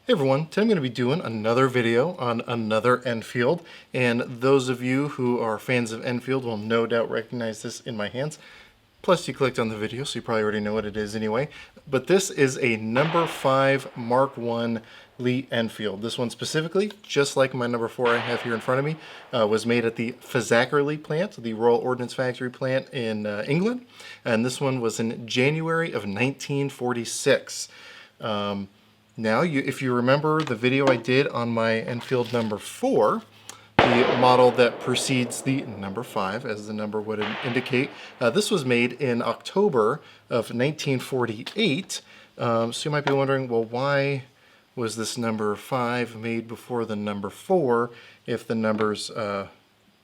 Hey everyone, today I'm going to be doing another video on another Enfield, and those of you who are fans of Enfield will no doubt recognize this in my hands. Plus you clicked on the video, so you probably already know what it is anyway. But this is a number 5 Mark I Lee Enfield. This one specifically, just like my number 4 I have here in front of me, was made at the Fazakerley plant, the Royal Ordnance Factory plant in England. And this one was in January of 1946. Now, if you remember the video I did on my Enfield number 4, the model that precedes the number 5, as the number would indicate, this was made in October of 1948. So you might be wondering, well, why was this number 5 made before the number 4 if the numbers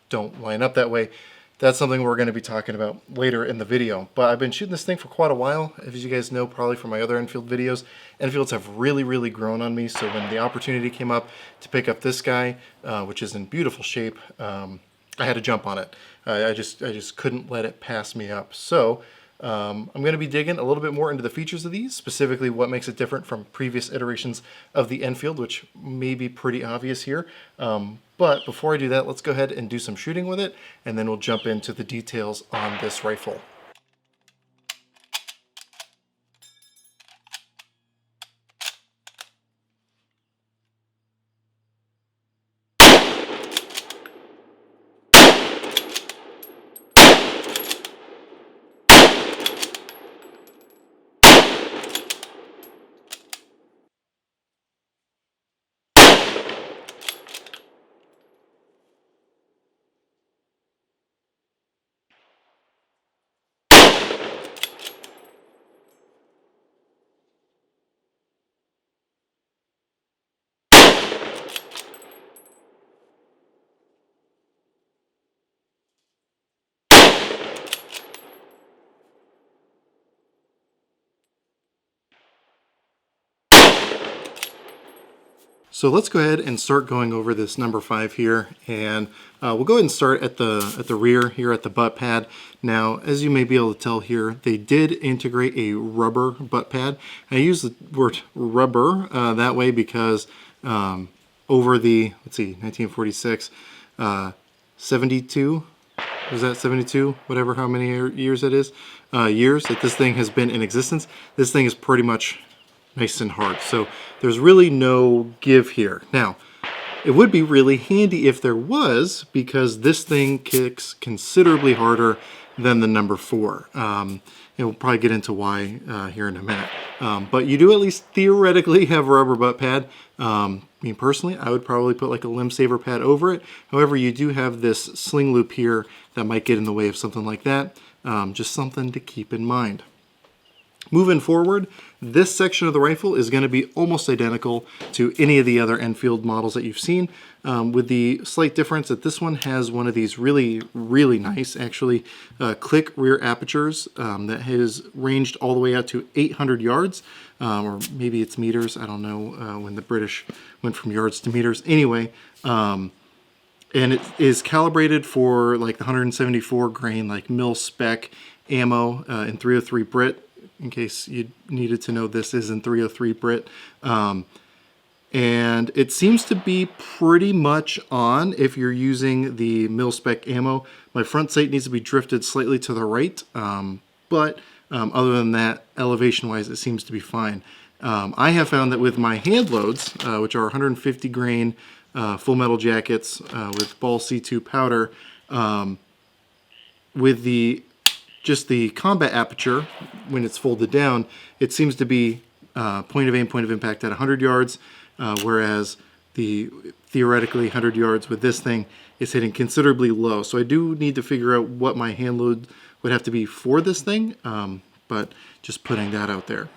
don't line up that way? That's something we're going to be talking about later in the video. But I've been shooting this thing for quite a while. As you guys know, probably from my other Enfield videos, Enfields have really grown on me. So when the opportunity came up to pick up this guy, which is in beautiful shape, I had to jump on it. I just couldn't let it pass me up. So I'm going to be digging a little bit more into the features of these, specifically what makes it different from previous iterations of the Enfield, which may be pretty obvious here. But before I do that, let's go ahead and do some shooting with it, and then we'll jump into the details on this rifle. So let's go ahead and start going over this number 5 here, and we'll go ahead and start at the rear here at the butt pad. Now, as you may be able to tell here, they did integrate a rubber butt pad. I use the word rubber that way because over the, let's see, 1946, 72, was that 72? Whatever, how many years it is, years that this thing has been in existence, this thing is pretty much nice and hard. So there's really no give here. Now, it would be really handy if there was, because this thing kicks considerably harder than the number 4. And we'll probably get into why here in a minute. But you do at least theoretically have a rubber butt pad. Me personally, I would probably put like a limb saver pad over it. However, you do have this sling loop here that might get in the way of something like that. Just something to keep in mind. Moving forward, this section of the rifle is going to be almost identical to any of the other Enfield models that you've seen, with the slight difference that this one has one of these really nice, actually, click rear apertures that has ranged all the way out to 800 yards, or maybe it's meters. I don't know when the British went from yards to meters. Anyway, and it is calibrated for like the 174 grain, like mil spec ammo in 303 Brit. In case you needed to know, this is in 303 Brit. And it seems to be pretty much on if you're using the mil-spec ammo. My front sight needs to be drifted slightly to the right, but other than that, elevation-wise, it seems to be fine. I have found that with my hand loads, which are 150 grain full metal jackets with ball C2 powder, with just the combat aperture, when it's folded down, it seems to be point of aim, point of impact at 100 yards, whereas the theoretically 100 yards with this thing is hitting considerably low. So I do need to figure out what my hand load would have to be for this thing, but just putting that out there.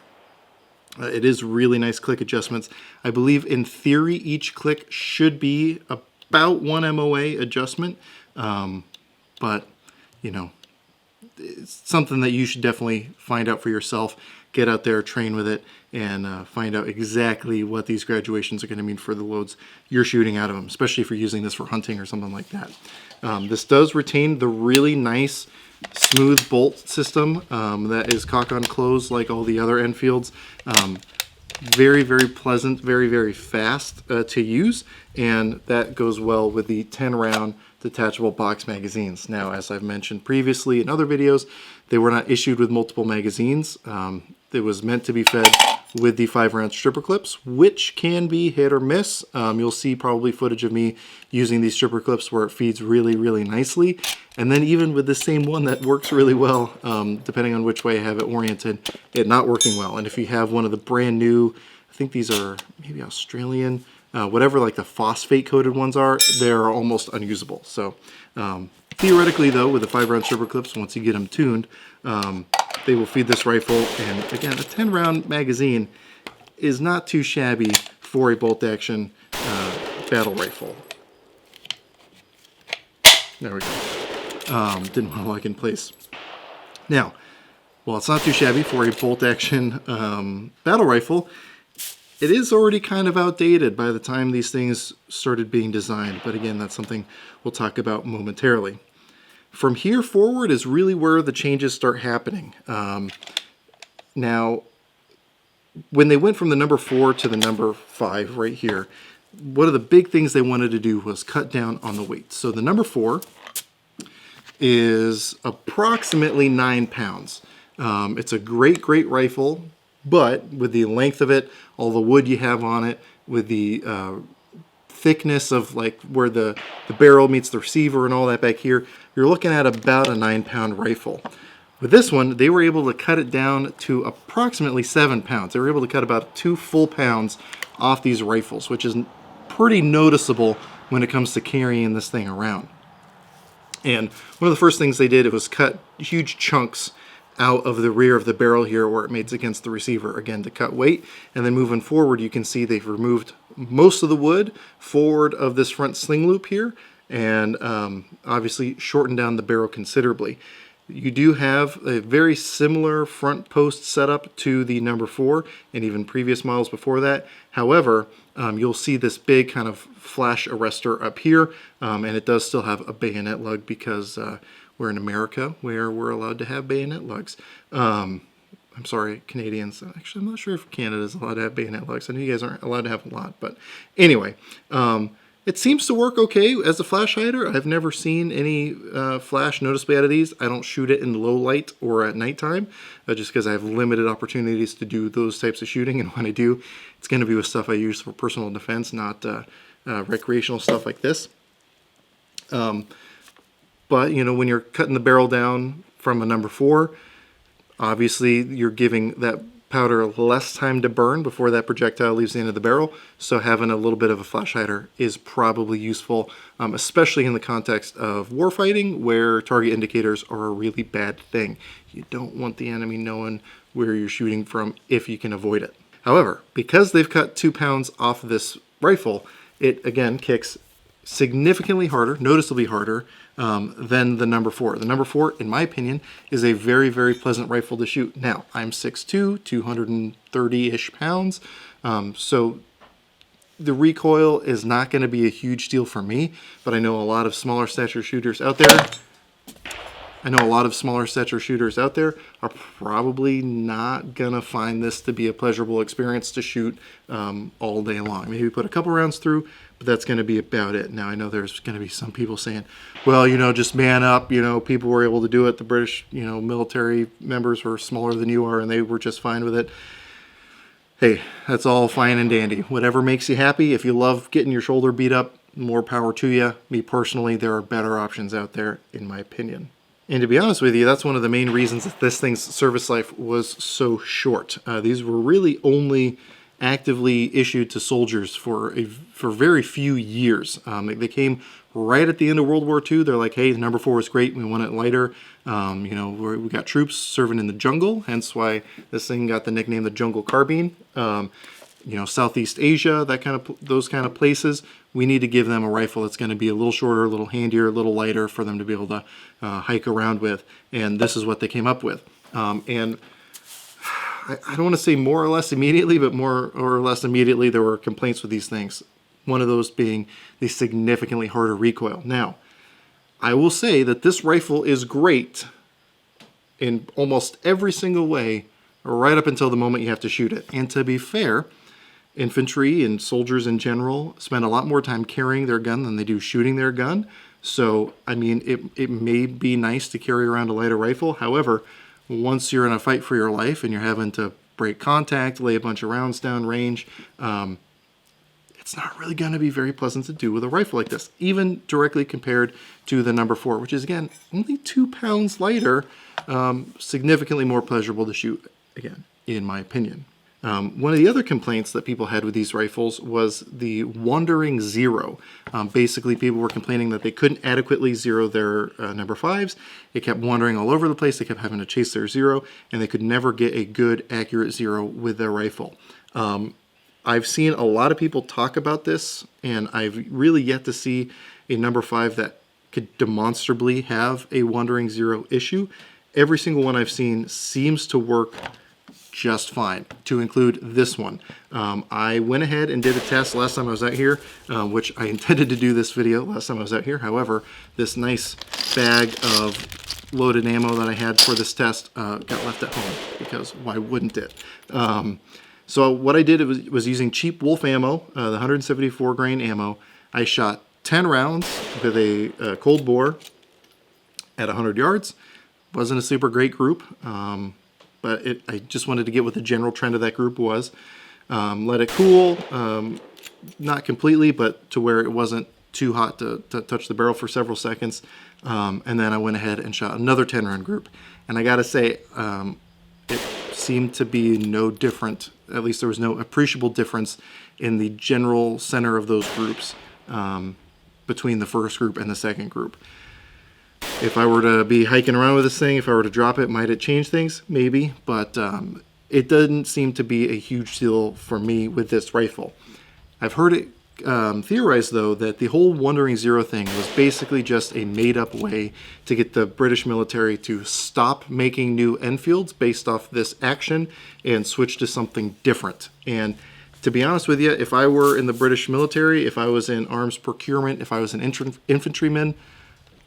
It is really nice click adjustments. I believe in theory each click should be about 1 MOA adjustment, but you know, it's something that you should definitely find out for yourself. Get out there, train with it, and find out exactly what these graduations are going to mean for the loads you're shooting out of them, especially if you're using this for hunting or something like that. This does retain the really nice smooth bolt system that is cock on close like all the other Enfields. Very, very pleasant, very, very fast to use, and that goes well with the 10-round detachable box magazines. Now, as I've mentioned previously in other videos, they were not issued with multiple magazines. It was meant to be fed with the 5-round stripper clips, which can be hit or miss. You'll see probably footage of me using these stripper clips where it feeds really, really nicely. And then even with the same one that works really well, depending on which way I have it oriented, it not working well. And if you have one of the brand new, I think these are maybe Australian, whatever like the phosphate coated ones are, they're almost unusable. So theoretically though, with the 5-round stripper clips, once you get them tuned, they will feed this rifle. And again, a 10-round magazine is not too shabby for a bolt action battle rifle. There we go. Didn't want to lock in place. Now, while it's not too shabby for a bolt action battle rifle, it is already kind of outdated by the time these things started being designed. But again, that's something we'll talk about momentarily. From here forward is really where the changes start happening. Now, when they went from the number 4 to the number 5 right here, one of the big things they wanted to do was cut down on the weight. So the number 4 is approximately 9 pounds. It's a great, great rifle, but with the length of it, all the wood you have on it, with the thickness of like where the barrel meets the receiver and all that back here, you're looking at about a 9-pound rifle. With this one, they were able to cut it down to approximately 7 pounds. They were able to cut about 2 full pounds off these rifles, which is pretty noticeable when it comes to carrying this thing around. And one of the first things they did was cut huge chunks out of the rear of the barrel here where it mates against the receiver, again to cut weight. And then moving forward, you can see they've removed most of the wood forward of this front sling loop here, and obviously shortened down the barrel considerably. You do have a very similar front post setup to the number 4 and even previous models before that. However, you'll see this big kind of flash arrestor up here, and it does still have a bayonet lug because we're in America where we're allowed to have bayonet lugs. I'm sorry, Canadians. Actually, I'm not sure if Canada's allowed to have bayonet lugs. I know you guys aren't allowed to have a lot, but anyway. It seems to work okay as a flash hider. I've never seen any flash noticeably out of these. I don't shoot it in low light or at nighttime, just because I have limited opportunities to do those types of shooting. And when I do, it's going to be with stuff I use for personal defense, not recreational stuff like this. But, you know, when you're cutting the barrel down from a number 4, obviously you're giving that powder less time to burn before that projectile leaves the end of the barrel, so having a little bit of a flash hider is probably useful, especially in the context of warfighting where target indicators are a really bad thing. You don't want the enemy knowing where you're shooting from if you can avoid it. However, because they've cut 2 pounds off of this rifle, it again kicks significantly harder, noticeably harder, than the number 4. The number 4, in my opinion, is a very, very pleasant rifle to shoot. Now, I'm 6'2", 230-ish pounds, so the recoil is not going to be a huge deal for me, but I know a lot of smaller stature shooters out there. Are probably not going to find this to be a pleasurable experience to shoot all day long. Maybe put a couple rounds through, but that's going to be about it. Now, I know there's going to be some people saying, well, you know, just man up. You know, people were able to do it. The British, you know, military members were smaller than you are, and they were just fine with it. Hey, that's all fine and dandy. Whatever makes you happy. If you love getting your shoulder beat up, more power to you. Me personally, there are better options out there, in my opinion. And to be honest with you, that's one of the main reasons that this thing's service life was so short. These were really only actively issued to soldiers for very few years. They came right at the end of World War II. They're like, hey, the number 4 is great. We want it lighter. You know, we got troops serving in the jungle, hence why this thing got the nickname the Jungle Carbine. You know, Southeast Asia, those kind of places, we need to give them a rifle that's going to be a little shorter, a little handier, a little lighter for them to be able to hike around with. And this is what they came up with. And I don't want to say more or less immediately, but more or less immediately there were complaints with these things. One of those being the significantly harder recoil. Now, I will say that this rifle is great in almost every single way, right up until the moment you have to shoot it. And to be fair, infantry and soldiers in general spend a lot more time carrying their gun than they do shooting their gun. So, I mean, it may be nice to carry around a lighter rifle. However, once you're in a fight for your life and you're having to break contact, lay a bunch of rounds down range, it's not really going to be very pleasant to do with a rifle like this, even directly compared to the number 4, which is, again, only 2 pounds lighter, significantly more pleasurable to shoot, again, in my opinion. One of the other complaints that people had with these rifles was the wandering zero. Basically, people were complaining that they couldn't adequately zero their number 5s. It kept wandering all over the place. They kept having to chase their zero, and they could never get a good, accurate zero with their rifle. I've seen a lot of people talk about this, and I've really yet to see a number 5 that could demonstrably have a wandering zero issue. Every single one I've seen seems to work just fine, to include this one. I went ahead and did a test last time I was out here, which I intended to do this video last time I was out here. However, this nice bag of loaded ammo that I had for this test got left at home, because why wouldn't it? So what I did was using cheap Wolf ammo, the 174 grain ammo. I shot 10 rounds with a cold bore at 100 yards. Wasn't a super great group, but I just wanted to get what the general trend of that group was. Let it cool, not completely, but to where it wasn't too hot to touch the barrel for several seconds. And then I went ahead and shot another 10-round group. And I gotta say, it seemed to be no different. At least there was no appreciable difference in the general center of those groups between the first group and the second group. If I were to be hiking around with this thing, if I were to drop it, might it change things? Maybe, but it doesn't seem to be a huge deal for me with this rifle. I've heard it theorized, though, that the whole Wandering Zero thing was basically just a made-up way to get the British military to stop making new Enfields based off this action and switch to something different. And to be honest with you, if I were in the British military, if I was in arms procurement, if I was an infantryman,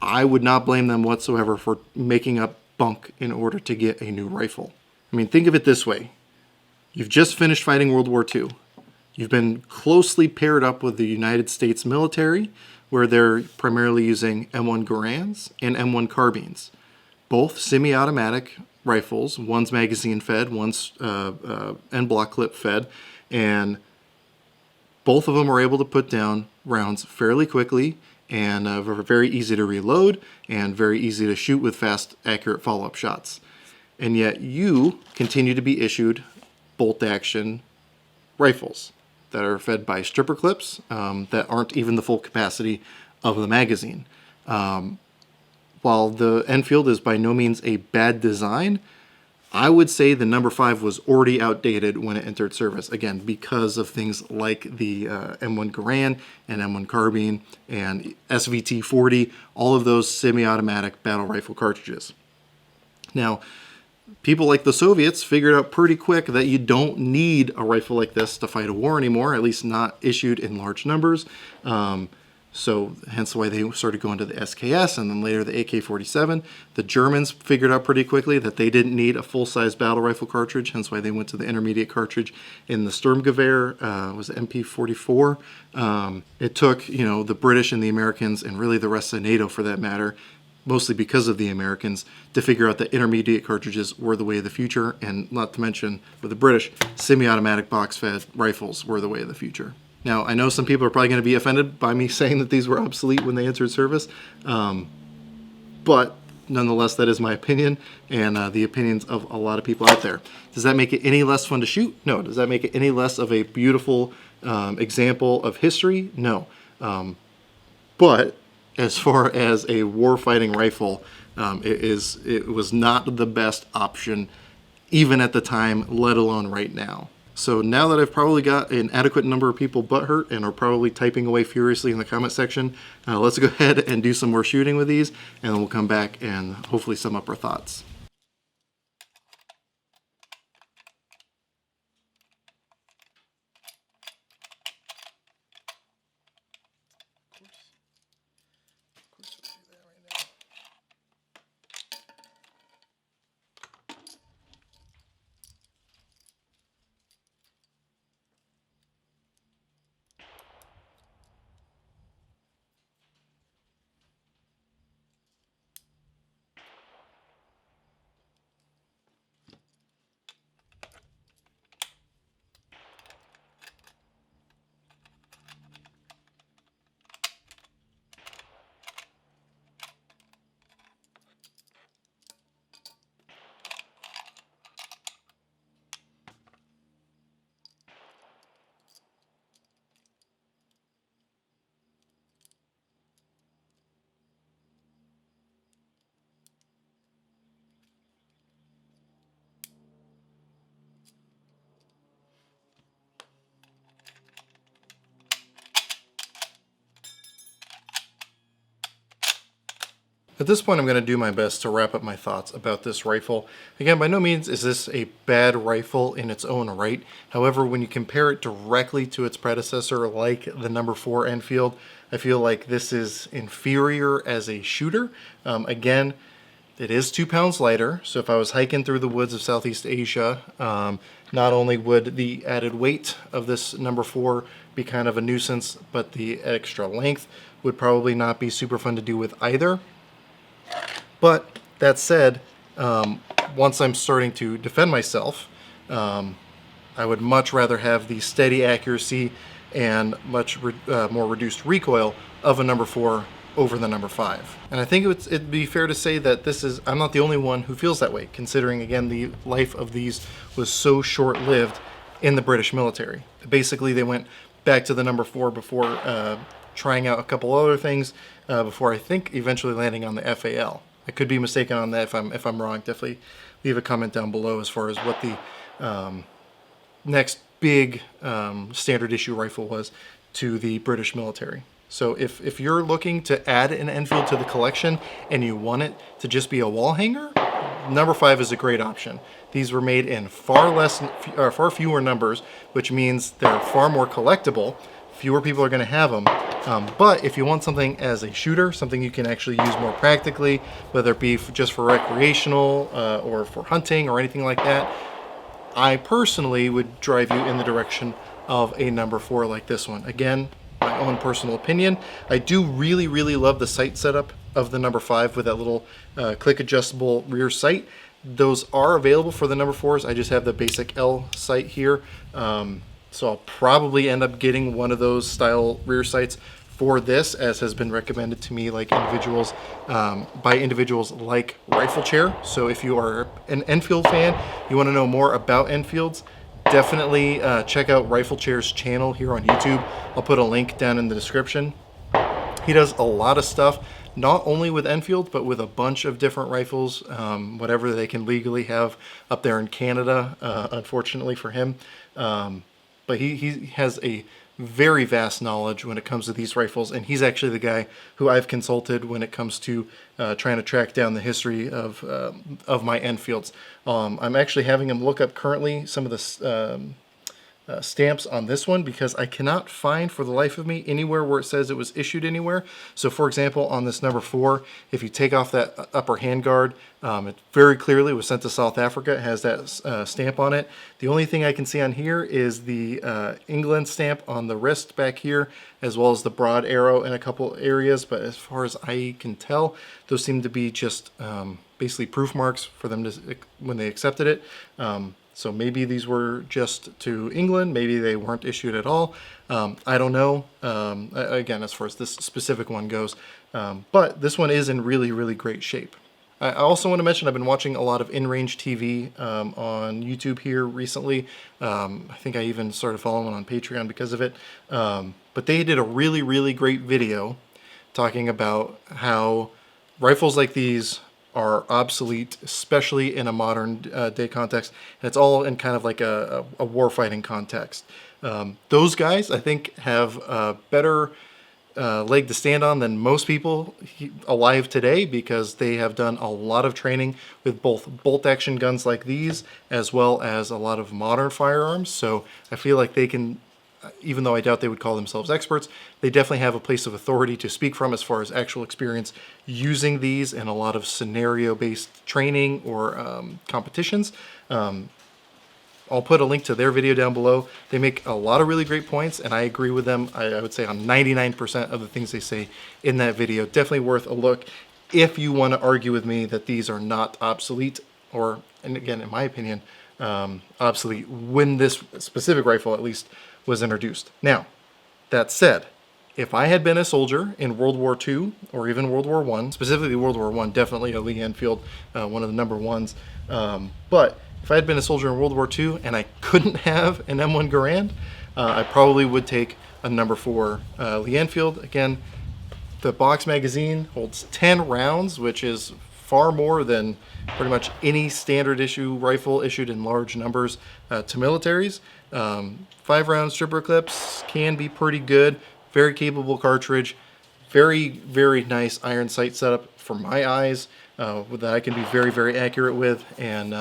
I would not blame them whatsoever for making up bunk in order to get a new rifle. I mean, think of it this way. You've just finished fighting World War II. You've been closely paired up with the United States military, where they're primarily using M1 Garands and M1 Carbines. Both semi-automatic rifles. One's magazine fed, one's end block clip fed, and both of them are able to put down rounds fairly quickly, and very easy to reload, and very easy to shoot with fast, accurate follow-up shots. And yet you continue to be issued bolt-action rifles that are fed by stripper clips that aren't even the full capacity of the magazine. While the Enfield is by no means a bad design, I would say the number 5 was already outdated when it entered service, again, because of things like the M1 Garand and M1 Carbine and SVT-40, all of those semi-automatic battle rifle cartridges. Now, people like the Soviets figured out pretty quick that you don't need a rifle like this to fight a war anymore, at least not issued in large numbers. So hence why they started going to the SKS and then later the AK-47. The Germans figured out pretty quickly that they didn't need a full-size battle rifle cartridge, hence why they went to the intermediate cartridge in the Sturmgewehr, was it MP44. It took, the British and the Americans, and really the rest of NATO for that matter, mostly because of the Americans, to figure out that intermediate cartridges were the way of the future, and not to mention, with the British, semi-automatic box-fed rifles were the way of the future. Now, I know some people are probably going to be offended by me saying that these were obsolete when they entered service, but nonetheless, that is my opinion, and the opinions of a lot of people out there. Does that make it any less fun to shoot? No. Does that make it any less of a beautiful example of history? No. But as far as a war-fighting rifle, it was not the best option, even at the time, let alone right now. So now that I've probably got an adequate number of people butthurt and are probably typing away furiously in the comment section, let's go ahead and do some more shooting with these, and then we'll come back and hopefully sum up our thoughts. At this point, I'm going to do my best to wrap up my thoughts about this rifle. Again, by no means is this a bad rifle in its own right. However, when you compare it directly to its predecessor, like the number 4 Enfield, I feel like this is inferior as a shooter. Again, it is 2 pounds lighter, so if I was hiking through the woods of Southeast Asia, not only would the added weight of this number 4 be kind of a nuisance, but the extra length would probably not be super fun to do with either. But that said, once I'm starting to defend myself, I would much rather have the steady accuracy and much more reduced recoil of a number 4 over the number 5. And I think it'd be fair to say that I'm not the only one who feels that way, considering, again, the life of these was so short-lived in the British military. Basically, they went back to the number 4 before trying out a couple other things before I think eventually landing on the FAL. I could be mistaken on that. If I'm wrong, definitely leave a comment down below as far as what the next big standard issue rifle was to the British military. So if you're looking to add an Enfield to the collection and you want it to just be a wall hanger, number 5 is a great option. These were made in far fewer numbers, which means they're far more collectible. Fewer people are going to have them. But if you want something as a shooter, something you can actually use more practically, whether it be just for recreational or for hunting or anything like that, I personally would drive you in the direction of a number 4 like this one. Again, my own personal opinion. I do really, really love the sight setup of the number 5 with that little click adjustable rear sight. Those are available for the number 4s. I just have the basic L sight here. So I'll probably end up getting one of those style rear sights for this, as has been recommended to me like individuals by individuals like Rifle Chair. So if you are an Enfield fan, you want to know more about Enfields, definitely check out Rifle Chair's channel here on YouTube. I'll put a link down in the description. He does a lot of stuff, not only with Enfield, but with a bunch of different rifles, whatever they can legally have up there in Canada, unfortunately for him. But he has a very vast knowledge when it comes to these rifles, and he's actually the guy who I've consulted when it comes to trying to track down the history of my Enfields. I'm actually having him look up currently some of the stamps on this one, because I cannot find for the life of me anywhere where it says it was issued anywhere. So for example, on this number 4, if you take off that upper handguard, it very clearly was sent to South Africa. It has that stamp on it. The only thing I can see on here is the England stamp on the wrist back here, as well as the broad arrow in a couple areas. But as far as I can tell, those seem to be just basically proof marks for them to, when they accepted it. So maybe these were just to England, maybe they weren't issued at all. I don't know, again, as far as this specific one goes. But this one is in really, really great shape. I also want to mention I've been watching a lot of in-range TV on YouTube here recently. I think I even started following on Patreon because of it. But they did a really, really great video talking about how rifles like these are obsolete, especially in a modern day context. And it's all in kind of like a warfighting context. Those guys, I think, have a better leg to stand on than most people alive today, because they have done a lot of training with both bolt action guns like these, as well as a lot of modern firearms. So I feel like they can, even though I doubt they would call themselves experts, they definitely have a place of authority to speak from as far as actual experience using these in a lot of scenario-based training or competitions. I'll put a link to their video down below. They make a lot of really great points, and I agree with them. I would say on 99% of the things they say in that video. Definitely worth a look if you want to argue with me that these are not obsolete, or, and again, in my opinion, obsolete when this specific rifle at least was introduced. Now, that said, if I had been a soldier in World War II or even World War I, specifically World War I, definitely a Lee Enfield, one of the number ones. But if I had been a soldier in World War II and I couldn't have an M1 Garand, I probably would take a number 4 Lee Enfield. Again, the box magazine holds 10 rounds, which is far more than pretty much any standard issue rifle issued in large numbers to militaries. 5-round stripper clips can be pretty good. Very capable cartridge. Very, very nice iron sight setup for my eyes that I can be very, very accurate with. And,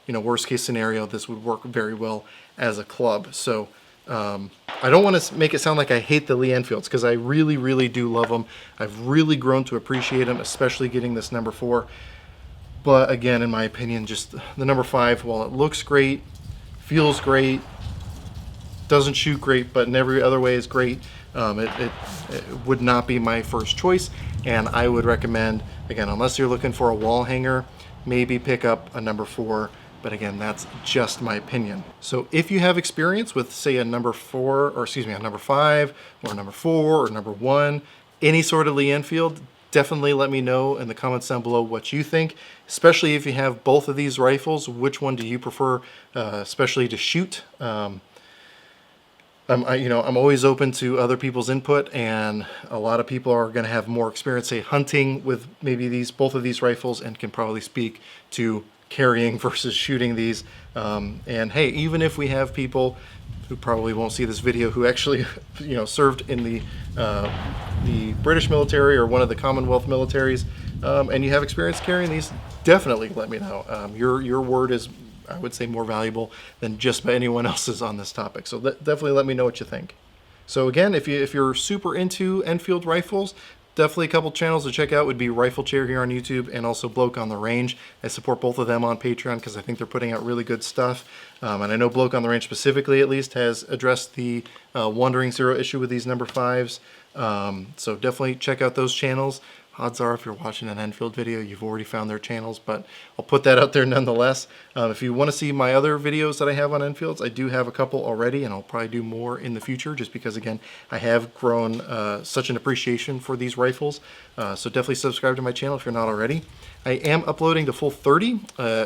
you know, worst case scenario, this would work very well as a club. So I don't want to make it sound like I hate the Lee Enfields, because I really, really do love them. I've really grown to appreciate them, especially getting this number 4. But again, in my opinion, just the number 5, while it looks great, feels great, doesn't shoot great, but in every other way is great, it would not be my first choice. And I would recommend, again, unless you're looking for a wall hanger, maybe pick up a number 4. But again, that's just my opinion. So if you have experience with, say, a number 4, or excuse me, a number 5, or a number 4, or number 1, any sort of Lee Enfield, definitely let me know in the comments down below what you think, especially if you have both of these rifles. Which one do you prefer, especially to shoot? I'm always open to other people's input, and a lot of people are going to have more experience, say, hunting with maybe both of these rifles, and can probably speak to carrying versus shooting these. And hey, even if we have people who probably won't see this video who actually, you know, served in the British military or one of the Commonwealth militaries, and you have experience carrying these, definitely let me know. Your word is, I would say, more valuable than just about anyone else's on this topic. So definitely let me know what you think. So again, if you're super into Enfield rifles, definitely a couple channels to check out would be Rifle Chair here on YouTube, and also Bloke on the Range. I support both of them on Patreon because I think they're putting out really good stuff. And I know Bloke on the Range specifically, at least, has addressed the Wandering Zero issue with these number 5s. So definitely check out those channels. Odds are, if you're watching an Enfield video, you've already found their channels, but I'll put that out there nonetheless. If you want to see my other videos that I have on Enfields, I do have a couple already, and I'll probably do more in the future, just because, again, I have grown such an appreciation for these rifles. So definitely subscribe to my channel if you're not already. I am uploading the full 30.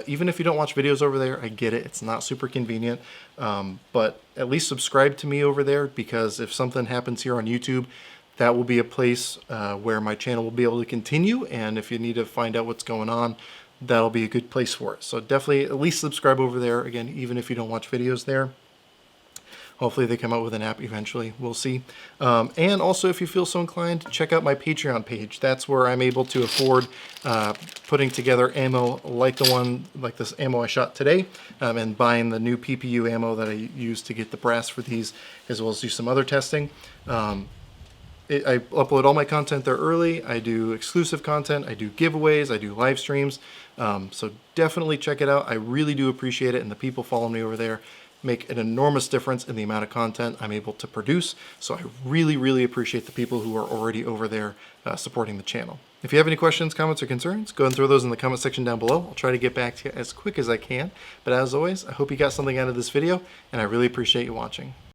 Even if you don't watch videos over there, I get it. It's not super convenient. But at least subscribe to me over there, because if something happens here on YouTube, that will be a place where my channel will be able to continue. And if you need to find out what's going on, that'll be a good place for it. So definitely at least subscribe over there, again, even if you don't watch videos there. Hopefully they come out with an app eventually. We'll see. And also, if you feel so inclined, check out my Patreon page. That's where I'm able to afford putting together ammo like this ammo I shot today, and buying the new PPU ammo that I used to get the brass for these, as well as do some other testing. I upload all my content there early. I do exclusive content. I do giveaways. I do live streams. So definitely check it out. I really do appreciate it. And the people following me over there make an enormous difference in the amount of content I'm able to produce. So I really, really appreciate the people who are already over there supporting the channel. If you have any questions, comments, or concerns, go ahead and throw those in the comment section down below. I'll try to get back to you as quick as I can. But as always, I hope you got something out of this video, and I really appreciate you watching.